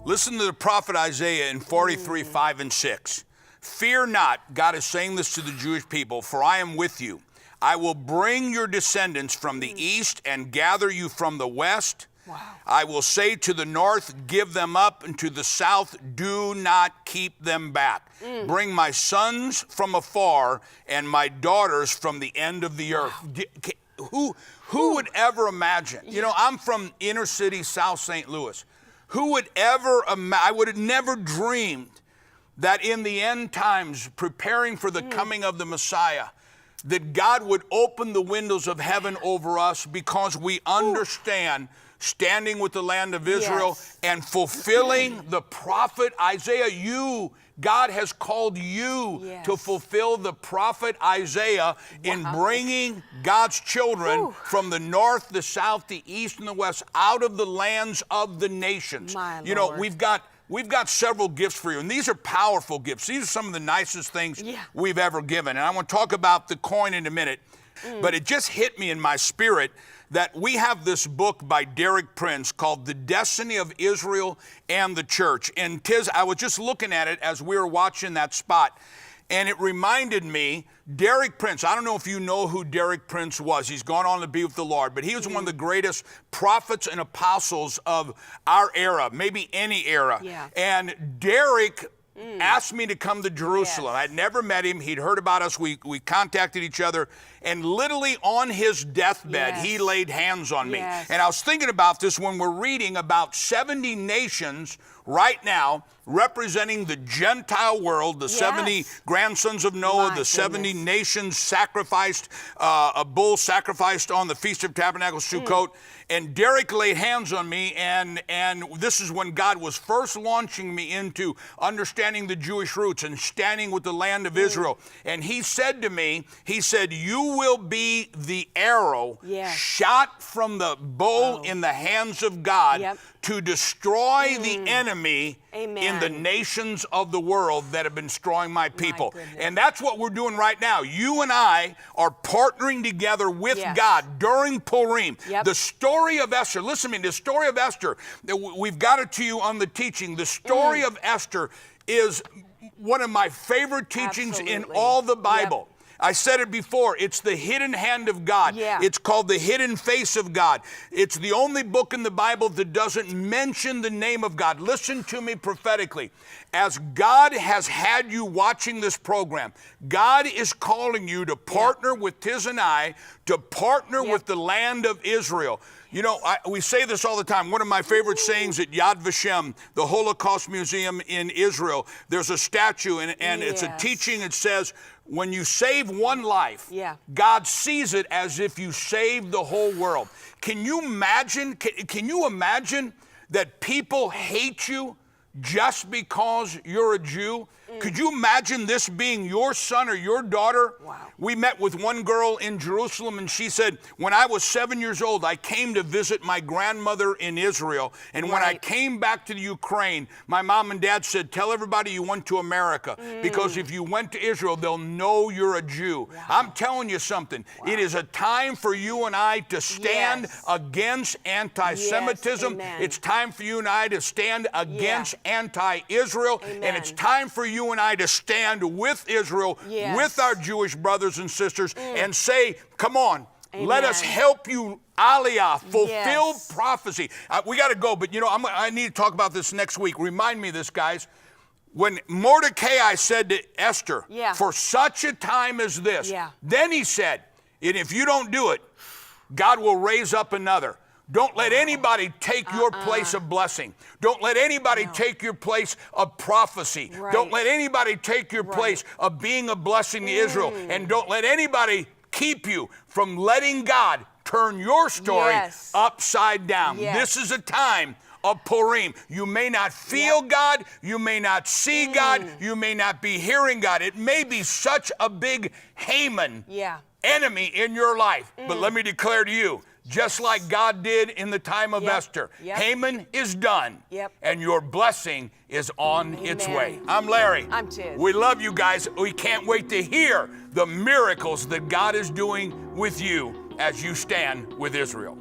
Listen to the prophet Isaiah in 43, 5 and 6. Fear not, God is saying this to the Jewish people, for I am with you. I will bring your descendants from the east and gather you from the west. Wow. I will say to the north, give them up, and to the south, do not keep them back. Bring my sons from afar and my daughters from the end of the earth. Who would ever imagine? You know, I'm from inner city South St. Louis. Who would ever I would have never dreamed that in the end times, preparing for the coming of the Messiah, that God would open the windows of heaven over us because we understand standing with the land of Israel and fulfilling the prophet Isaiah. God has called you to fulfill the prophet Isaiah in bringing God's children from the north, the south, the east, and the west out of the lands of the nations. You know, we've got several gifts for you, and these are powerful gifts. These are some of the nicest things we've ever given. And I want to talk about the coin in a minute, but it just hit me in my spirit that we have this book by Derek Prince called The Destiny of Israel and the Church. And I was just looking at it as we were watching that spot, and it reminded me, Derek Prince, I don't know if you know who Derek Prince was. He's gone on to be with the Lord, but he was one of the greatest prophets and apostles of our era, maybe any era. And Derek asked me to come to Jerusalem. I'd never met him. He'd heard about us. We contacted each other. And literally on his deathbed, he laid hands on me. And I was thinking about this when we're reading about 70 nations right now representing the Gentile world, the 70 grandsons of Noah, the 70 nations sacrificed, a bull sacrificed on the Feast of Tabernacles, Sukkot. And Derek laid hands on me, and this is when God was first launching me into understanding the Jewish roots and standing with the land of Israel. And he said to me, he said, you will be the arrow shot from the bow in the hands of God to destroy the enemy in the nations of the world that have been destroying my people. And that's what we're doing right now. You and I are partnering together with God during Purim. The story of Esther, listen to me, the story of Esther, we've got it to you on the teaching. The story of Esther is one of my favorite teachings in all the Bible. I said it before, it's the hidden hand of God. It's called the hidden face of God. It's the only book in the Bible that doesn't mention the name of God. Listen to me prophetically. As God has had you watching this program, God is calling you to partner with Tiz and I, to partner with the land of Israel. You know, we say this all the time. One of my favorite sayings at Yad Vashem, the Holocaust Museum in Israel, there's a statue, and it's a teaching. It says, when you save one life, God sees it as if you saved the whole world. Can you imagine? Can you imagine that people hate you just because you're a Jew? Could you imagine this being your son or your daughter? We met with one girl in Jerusalem, and she said, when I was 7 years old, I came to visit my grandmother in Israel. And when I came back to the Ukraine, my mom and dad said, tell everybody you went to America, because if you went to Israel, they'll know you're a Jew. I'm telling you something. It is a time for you and I to stand against anti-Semitism. It's time for you and I to stand against anti-Israel. And it's time for you and I to stand with Israel, with our Jewish brothers and sisters, and say, come on, let us help you, Aliyah, fulfill prophecy. We got to go, but you know, I need to talk about this next week. Remind me of this, guys. When Mordecai said to Esther, for such a time as this, then he said, and if you don't do it, God will raise up another. Don't let anybody take your place of blessing. Don't let anybody take your place of prophecy. Don't let anybody take your place of being a blessing to Israel. And don't let anybody keep you from letting God turn your story upside down. This is a time of Purim. You may not feel God. You may not see God. You may not be hearing God. It may be such a big Haman enemy in your life. But let me declare to you, just like God did in the time of Esther. Haman is done, and your blessing is on its way. I'm Larry. I'm Tiz. We love you guys. We can't wait to hear the miracles that God is doing with you as you stand with Israel.